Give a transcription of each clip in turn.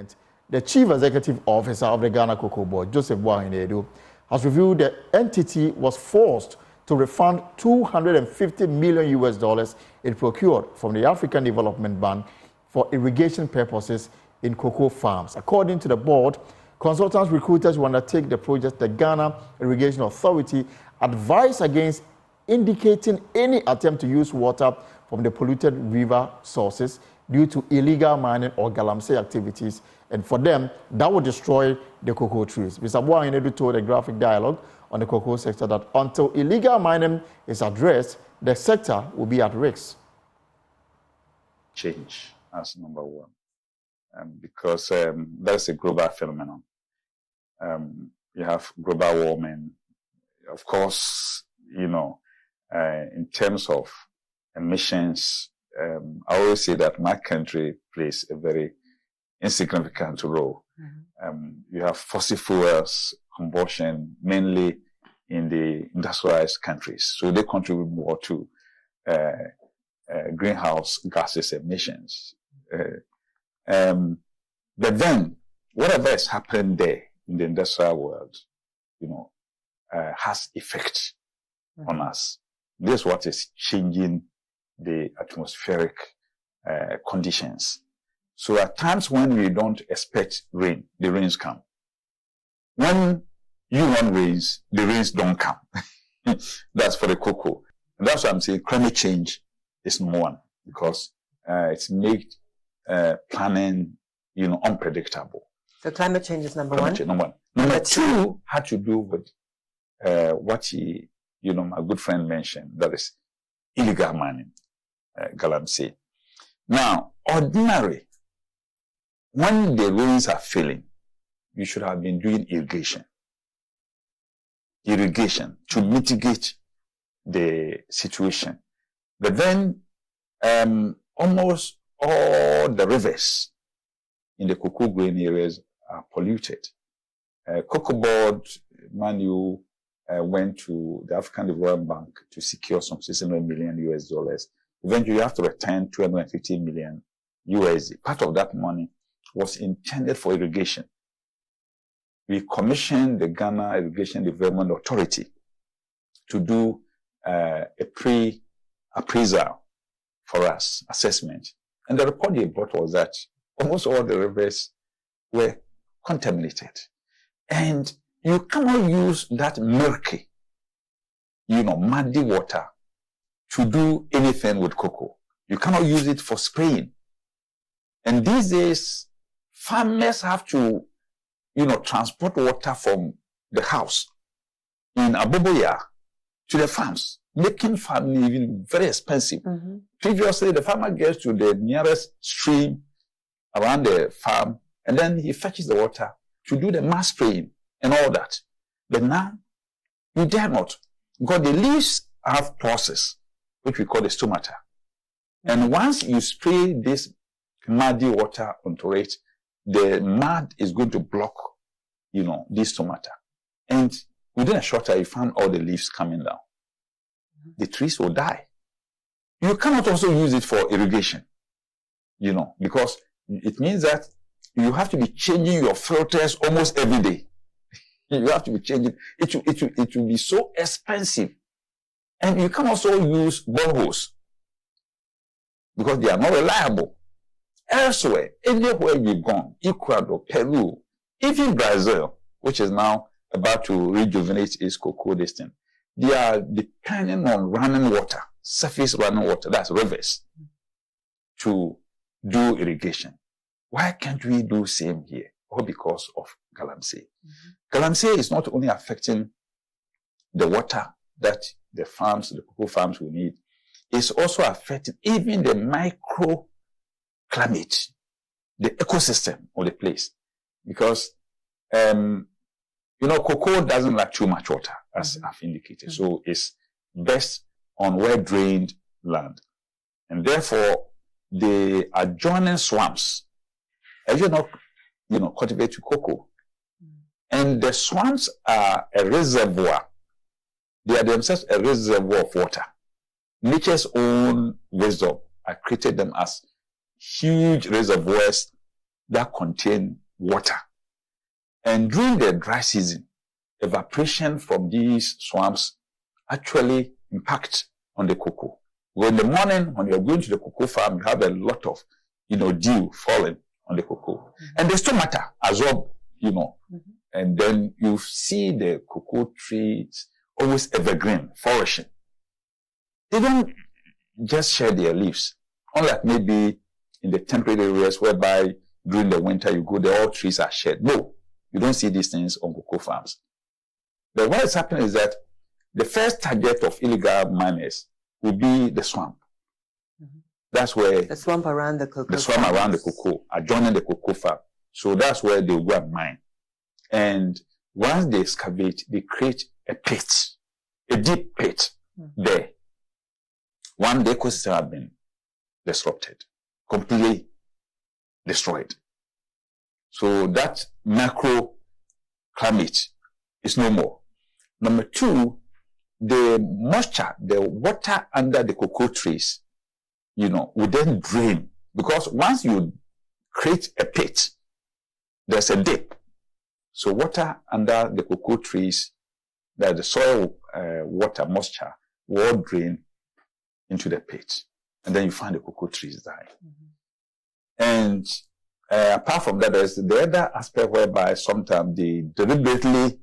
Development, the Chief Executive Officer of the Ghana COCOBOD, Joseph Boahinedu, has revealed the entity was forced to refund $250 million it procured from the African Development Bank for irrigation purposes in cocoa farms. According to the board, consultants recruiters who undertake the project, the Ghana Irrigation Authority, advise against indicating any attempt to use water from the polluted river sources due to illegal mining or galamsey activities, and for them, that would destroy the cocoa trees. Mr. Boahinedu told a graphic dialogue on the cocoa sector that until illegal mining is addressed, the sector will be at risk. Change as number one, because that's a global phenomenon. You have global warming. Of course, in terms of emissions, I always say that my country plays a very insignificant role. You have fossil fuels combustion mainly in the industrialized countries, so they contribute more to greenhouse gases emissions. But then, whatever is happening there in the industrial world, has effect on us. This is what is changing the atmospheric conditions. So at times when we don't expect rain, the rains come. When you want rains, the rains don't come. That's for the cocoa. And that's why I'm saying climate change is number one, because it's made planning, unpredictable. So climate change is number one? Number one. Number two had to do with what my good friend mentioned, that is illegal mining, galamsey. Now, ordinary, when the rains are failing, you should have been doing irrigation to mitigate the situation. But then, almost all the rivers in the cocoa grain areas are polluted. COCOBOD, Manu, went to the African Development Bank to secure some $600 million. Eventually, you have to return $250 million USD. Part of that money was intended for irrigation. We commissioned the Ghana Irrigation Development Authority to do a pre-appraisal for us, assessment. And the report they brought was that almost all the rivers were contaminated. And you cannot use that murky, muddy water to do anything with cocoa. You cannot use it for spraying. And these days, farmers have to, transport water from the house in Aboboya to the farms, making farming even very expensive. Previously, the farmer gets to the nearest stream around the farm, and then he fetches the water to do the mass spraying and all that. But now, you dare not, because the leaves have process, which we call the stomata. And once you spray this muddy water onto it, the mud is going to block, this stomata. And within a short time, you find all the leaves coming down. The trees will die. You cannot also use it for irrigation, because it means that you have to be changing your filters almost every day. You have to be changing. It will be so expensive. And you can also use boreholes because they are not reliable. Elsewhere, anywhere you've gone, Ecuador, Peru, even Brazil, which is now about to rejuvenate its cocoa distance, they are depending on running water, surface running water, that's rivers, to do irrigation. Why can't we do same here? All because of galamsey. Galamsey is not only affecting the water that the cocoa farms will need, it's also affecting even the microclimate, the ecosystem of the place. Because, cocoa doesn't like too much water, as I've indicated. So it's best on well-drained land. And therefore, the adjoining swamps, as you cultivate cocoa. And the swamps are a reservoir. They are themselves a reservoir of water. Nature's own wisdom created them as huge reservoirs that contain water. And during the dry season, evaporation from these swamps actually impact on the cocoa. Well, in the morning, when you're going to the cocoa farm, you have a lot of, dew falling on the cocoa. And the stomata absorb, and then you see the cocoa trees always evergreen, flourishing. They don't just shed their leaves, unlike maybe in the temperate areas whereby during the winter you go there, all trees are shed. No, you don't see these things on cocoa farms. But what is happening is that the first target of illegal miners will be the swamp. That's where the swamp around the cocoa. The swamp around the cocoa, adjoining the cocoa farm. So that's where they will go and mine. And once they excavate, they create a pit, a deep pit there. One, the ecosystem has been disrupted, completely destroyed. So that macro climate is no more. Number two, the moisture, the water under the cocoa trees, will then drain. Because once you create a pit, there's a dip. So water under the cocoa trees, the soil water moisture will drain into the pit. And then you find the cocoa trees die. And apart from that, there's the other aspect whereby sometimes they deliberately,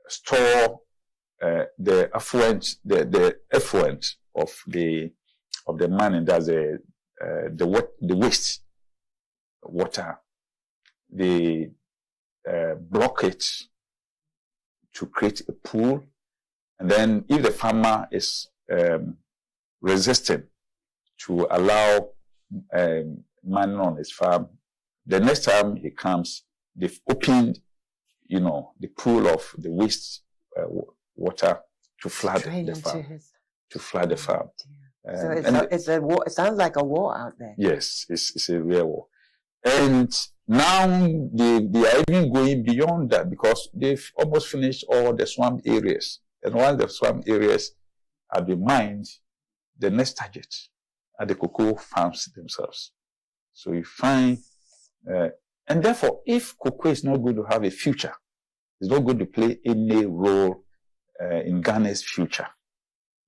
store the effluent, the effluent of the mining. That's the waste water. They block it to create a pool, and then if the farmer is resistant to allow mining on his farm, the next time he comes, they've opened, the pool of the waste water to flood the farm. To flood the farm. So it's a war. It sounds like a war out there. Yes, it's a real war. And now they are even going beyond that because they've almost finished all the swamp areas. And once the swamp areas have been mined, the next target are the cocoa farms themselves. So you find, and therefore, if cocoa is not going to have a future, it's not going to play any role in Ghana's future,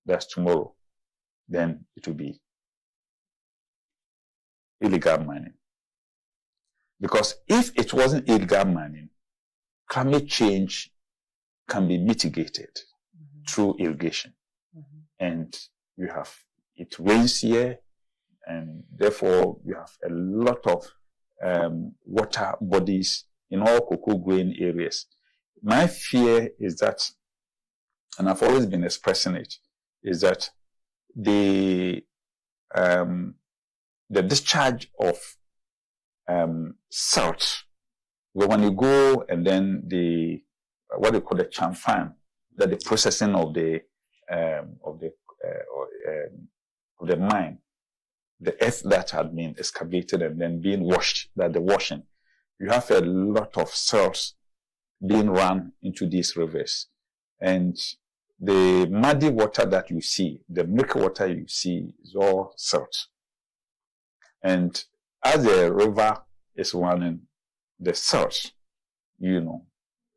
that's tomorrow, then it will be illegal mining. Because if it wasn't illegal mining, climate change can be mitigated through irrigation. And it rains here, and therefore you have a lot of water bodies in all cocoa growing areas. My fear is that, and I've always been expressing it, is that the discharge of salt, when you go and then what they call the chamfan, that the processing of the mine, the earth that had been excavated and then being washed, that the washing, you have a lot of salts being run into these rivers. And the muddy water that you see, the milky water you see, is all salt. And as the river is running, the salt,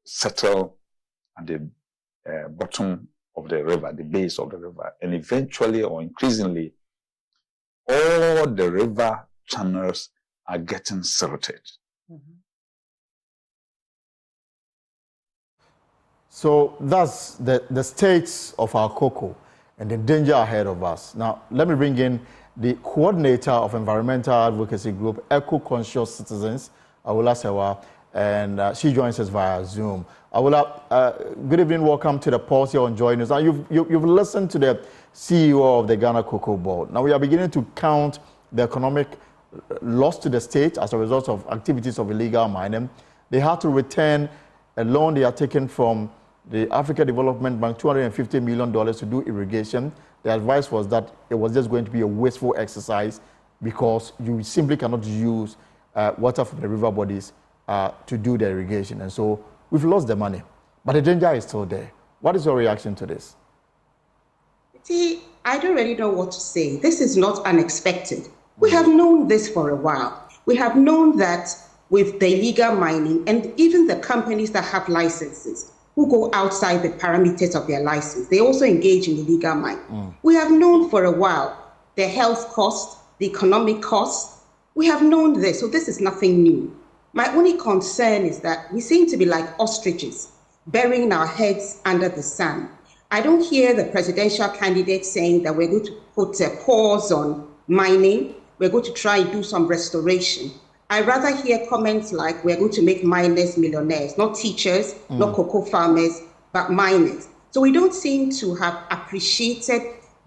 settle at the bottom of the river, the base of the river. And eventually or increasingly, all the river channels are getting silted. So that's the states of our cocoa and the danger ahead of us. Now, let me bring in the coordinator of environmental advocacy group, Eco-Conscious Citizens, Awula Sewa, and she joins us via Zoom. Awula, good evening, welcome to the pulse here on Joy News. Now, you've listened to the CEO of the Ghana COCOBOD. Now, we are beginning to count the economic loss to the state as a result of activities of illegal mining. They had to return a loan they had taken from the Africa Development Bank, $250 million to do irrigation. The advice was that it was just going to be a wasteful exercise because you simply cannot use water from the river bodies to do the irrigation. And so we've lost the money, but the danger is still there. What is your reaction to this? See, I don't really know what to say. This is not unexpected. We have known this for a while. We have known that with the illegal mining and even the companies that have licenses who go outside the parameters of their license, they also engage in illegal mining. We have known for a while the health costs, the economic costs. We have known this, so this is nothing new. My only concern is that we seem to be like ostriches, burying our heads under the sand. I don't hear the presidential candidate saying that we're going to put a pause on mining, we're going to try and do some restoration. I rather hear comments like we're going to make miners millionaires, not teachers, not cocoa farmers, but miners. So we don't seem to have appreciated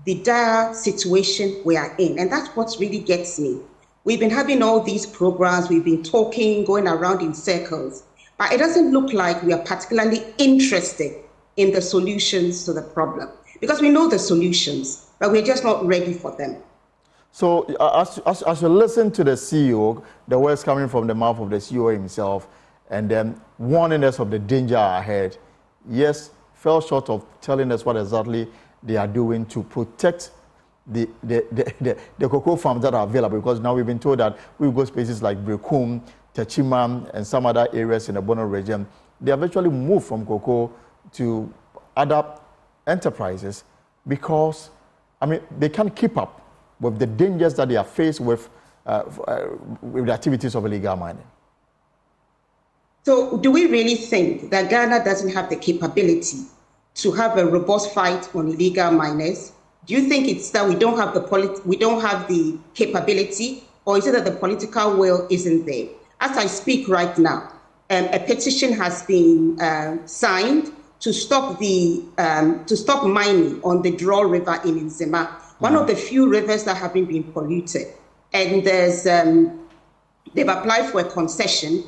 the dire situation we are in. And that's what really gets me. We've been having all these programs, we've been talking, going around in circles, but it doesn't look like we are particularly interested in the solutions to the problem. Because we know the solutions, but we're just not ready for them. So as you listen to the CEO, the words coming from the mouth of the CEO himself, and then warning us of the danger ahead, yes, fell short of telling us what exactly they are doing to protect the cocoa farms that are available, because now we've been told that we've got spaces like Brekum, Techiman, and some other areas in the Bono region. They have actually moved from cocoa to other enterprises because, I mean, they can't keep up with the dangers that they are faced with the activities of illegal mining. So do we really think that Ghana doesn't have the capability to have a robust fight on illegal miners? Do you think it's that we don't have the capability, or is it that the political will isn't there? As I speak right now, a petition has been signed to stop mining on the Draw River in Nzema, one of the few rivers that haven't been polluted. And they've applied for a concession,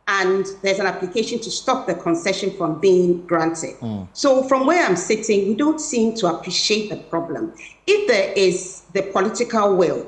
and there's an application to stop the concession from being granted. So from where I'm sitting, we don't seem to appreciate the problem. If there is the political will,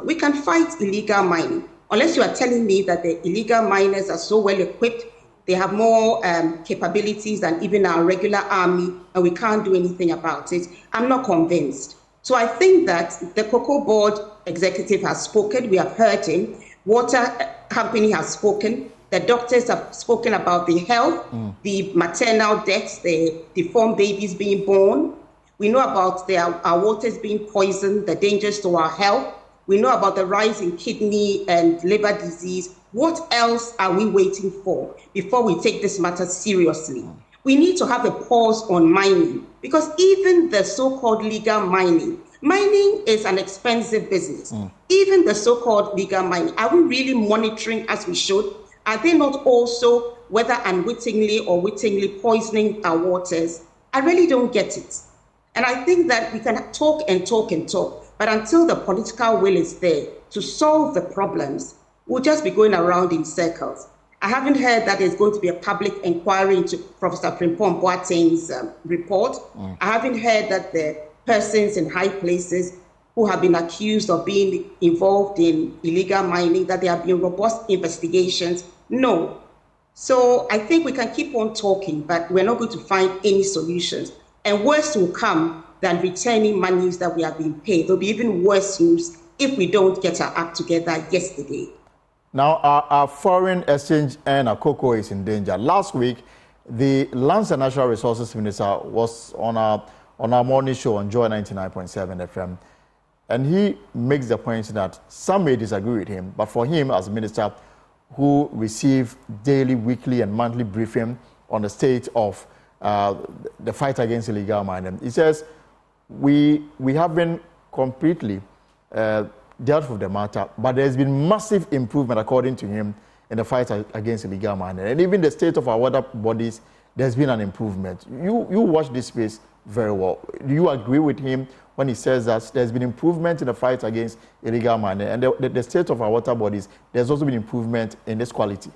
we can fight illegal mining. Unless you are telling me that the illegal miners are so well equipped, they have more capabilities than even our regular army, and we can't do anything about it, I'm not convinced. So I think that the COCOBOD executive has spoken, we have heard him, water company has spoken, the doctors have spoken about the health, the maternal deaths, the deformed babies being born. We know about our waters being poisoned, the dangers to our health. We know about the rise in kidney and liver disease. What else are we waiting for before we take this matter seriously? We need to have a pause on mining, because even the so-called legal mining is an expensive business. Even the so-called legal mining, are we really monitoring as we should? Are they not also, whether unwittingly or wittingly, poisoning our waters? I really don't get it. And I think that we can talk and talk and talk, but until the political will is there to solve the problems, we'll just be going around in circles. I haven't heard that there's going to be a public inquiry into Professor Frimpong Boateng's report. I haven't heard that the persons in high places who have been accused of being involved in illegal mining, that there have been robust investigations. No. So I think we can keep on talking, but we're not going to find any solutions. And worse will come than returning monies that we have been paid. There'll be even worse news if we don't get our act together yesterday. Now, our foreign exchange and our cocoa is in danger. Last week, the Lands and Natural Resources Minister was on our morning show on Joy 99.7 FM. And he makes the point that some may disagree with him, but for him as minister who receive daily, weekly, and monthly briefing on the state of the fight against illegal mining, he says we haven't completely dealt with the matter, but there's been massive improvement, according to him, in the fight against illegal mining. And even the state of our water bodies, there's been an improvement. You watch this space very well. Do you agree with him when he says that there's been improvement in the fight against illegal mining, and the state of our water bodies, there's also been improvement in this quality?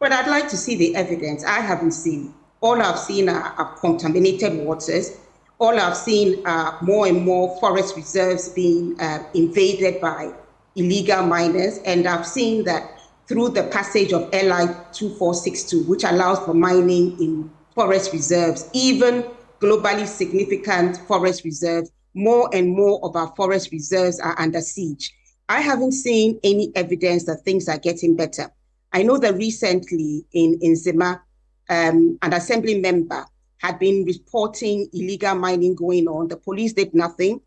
Well, I'd like to see the evidence. I haven't seen. All I've seen are contaminated waters. All I've seen are more and more forest reserves being invaded by illegal miners. And I've seen that through the passage of LI 2462, which allows for mining in forest reserves, even globally significant forest reserves, more and more of our forest reserves are under siege. I haven't seen any evidence that things are getting better. I know that recently in Zima, an assembly member had been reporting illegal mining going on. The police did nothing.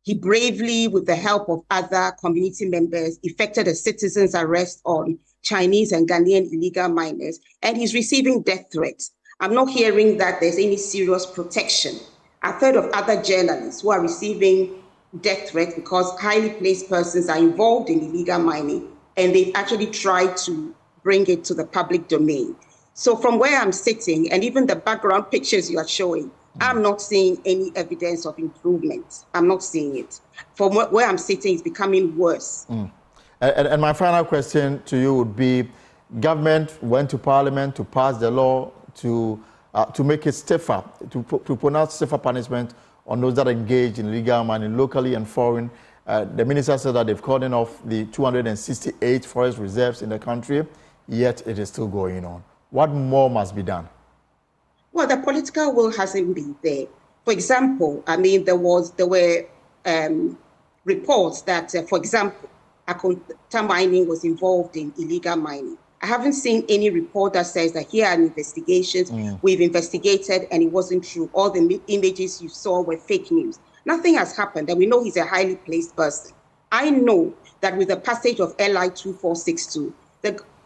He bravely, with the help of other community members, effected a citizen's arrest on Chinese and Ghanaian illegal miners, and he's receiving death threats. I'm not hearing that there's any serious protection. I've heard of other journalists who are receiving death threats because highly placed persons are involved in illegal mining, and they've actually tried to bring it to the public domain. So from where I'm sitting, and even the background pictures you are showing, I'm not seeing any evidence of improvement. I'm not seeing it. From where I'm sitting, it's becoming worse. And my final question to you would be, government went to Parliament to pass the law to make it stiffer, to pronounce stiffer punishment on those that engage in illegal mining locally and foreign. The minister said that they've cordoned off the 268 forest reserves in the country, yet it is still going on. What more must be done? Well, the political will hasn't been there. For example, I mean, there were reports that, for example, Akonta Mining was involved in illegal mining. I haven't seen any report that says that here are investigations, we've investigated, and it wasn't true. All the images you saw were fake news. Nothing has happened, and we know he's a highly placed person. I know that with the passage of LI 2462,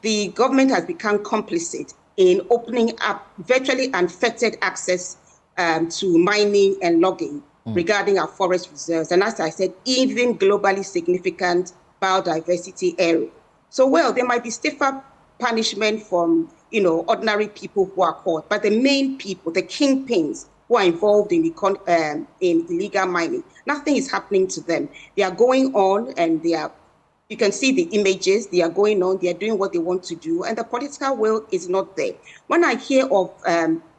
the government has become complicit in opening up virtually unfettered access to mining and logging regarding our forest reserves. And as I said, even globally significant biodiversity area. So, well, there might be stiffer punishment from, ordinary people who are caught, but the main people, the kingpins who are involved in illegal mining, nothing is happening to them. They are going on, and you can see the images, they are going on, they are doing what they want to do, and the political will is not there. When I hear of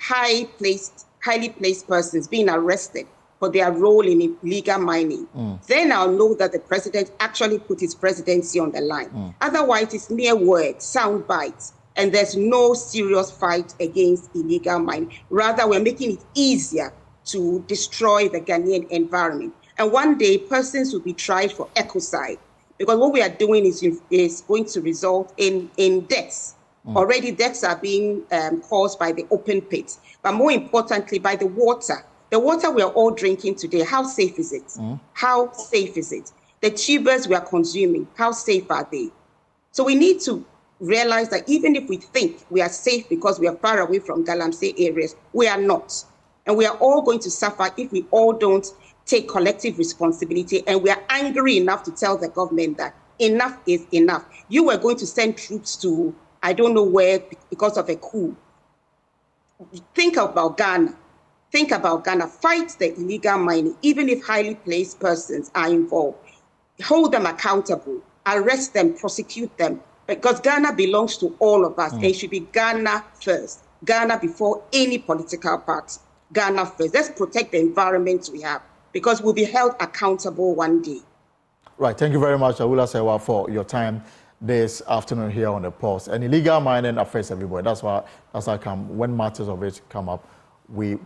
highly placed persons being arrested for their role in illegal mining, then I'll know that the president actually put his presidency on the line. Otherwise, it's mere words, sound bites, and there's no serious fight against illegal mining. Rather, we're making it easier to destroy the Ghanaian environment. And one day, persons will be tried for ecocide, because what we are doing is going to result in deaths. Already deaths are being caused by the open pits, but more importantly, by the water. The water we are all drinking today, how safe is it? How safe is it? The tubers we are consuming, how safe are they? So we need to realize that even if we think we are safe because we are far away from Galamsey areas, we are not. And we are all going to suffer if we all don't take collective responsibility, and we are angry enough to tell the government that enough is enough. You were going to send troops to, I don't know where, because of a coup. Think about Ghana. Think about Ghana. Fight the illegal mining, even if highly placed persons are involved. Hold them accountable. Arrest them, prosecute them, because Ghana belongs to all of us. And it should be Ghana first. Ghana before any political party. Ghana first. Let's protect the environment we have, because we'll be held accountable one day. Right. Thank you very much, Awula Sewa, for your time this afternoon here on The Pulse. And illegal mining affects everybody. That's why when matters of it come up, we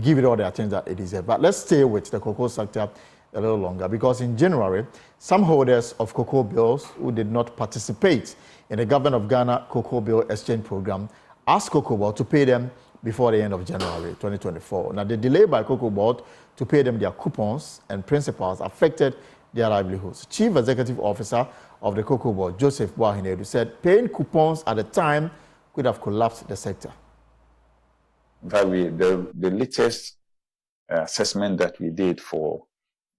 give it all the attention that it deserves. But let's stay with the cocoa sector a little longer, because in January, some holders of cocoa bills who did not participate in the Government of Ghana Cocoa Bill Exchange Program asked COCOBOD to pay them before the end of January 2024. Now, the delay by COCOBOD to pay them their coupons and principals affected their livelihoods. Chief Executive Officer of the COCOBOD, Joseph Boahinedu, said paying coupons at the time could have collapsed the sector. The latest assessment that we did for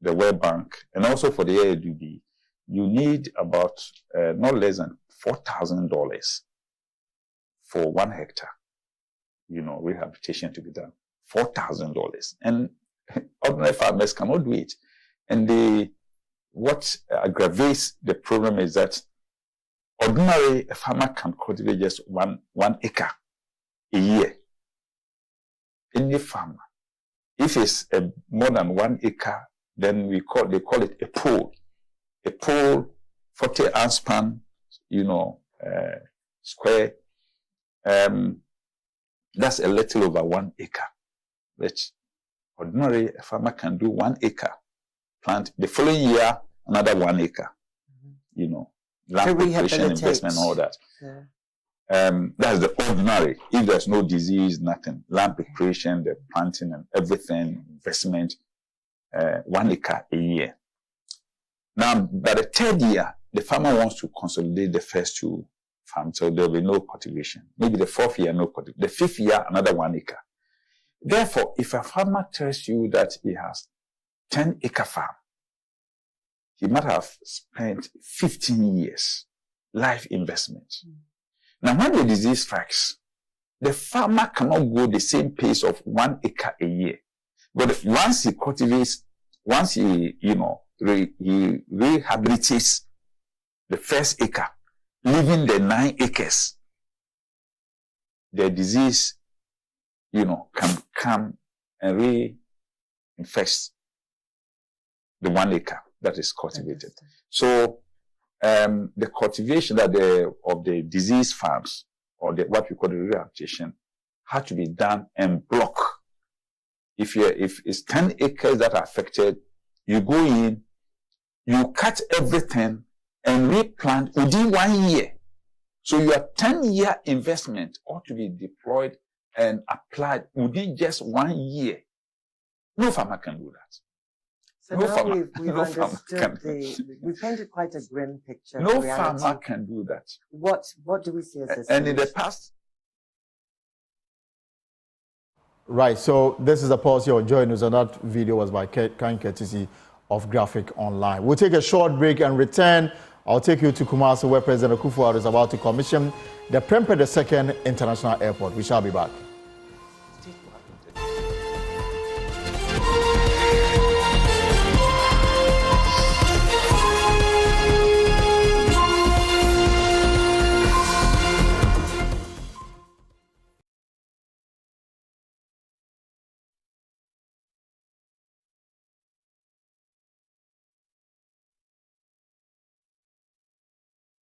the World Bank and also for the ADB, you need about not less than $4,000 for 1 hectare, rehabilitation to be done. $4,000. And ordinary farmers cannot do it. And what aggravates the problem is that ordinary a farmer can cultivate just one acre a year. Any farmer. If it's more than 1 acre, then they call it a pool. A pool, 40-ounce pan, square. That's a little over 1 acre, which Ordinarily, a farmer can do 1 acre, plant the following year, another 1 acre. You know, land preparation, investment, all that. That's the ordinary. If there's no disease, nothing. Land preparation, the planting and everything, investment, 1 acre a year. Now, by the 3rd year, the farmer wants to consolidate the first 2 farms, so there will be no cultivation. Maybe the 4th year, no cultivation. The 5th year, another 1 acre. Therefore, if a farmer tells you that he has 10-acre farm, he might have spent 15 years life investment. Now, when the disease strikes, the farmer cannot go the same pace of 1 acre a year. But once he cultivates, once he, he rehabilitates the first acre, leaving the 9 acres, the disease, can come and reinfest the 1 acre that is cultivated. So, the cultivation of the disease farms, or what we call the rehabilitation, had to be done en bloc. If it's 10 acres that are affected, you go in, you cut everything and replant within 1 year. So your 10-year investment ought to be deployed and applied within just 1 year. No farmer can do that. So now we've understood we painted quite a grim picture. No farmer can do that. What do we see as a solution? And in the past. Right, so this is the policy of Joy News, and that video was by kind courtesy of Graphic Online. We'll take a short break and return. I'll take you to Kumasi, where President Akufo-Addo is about to commission the Prempeh II International Airport. We shall be back.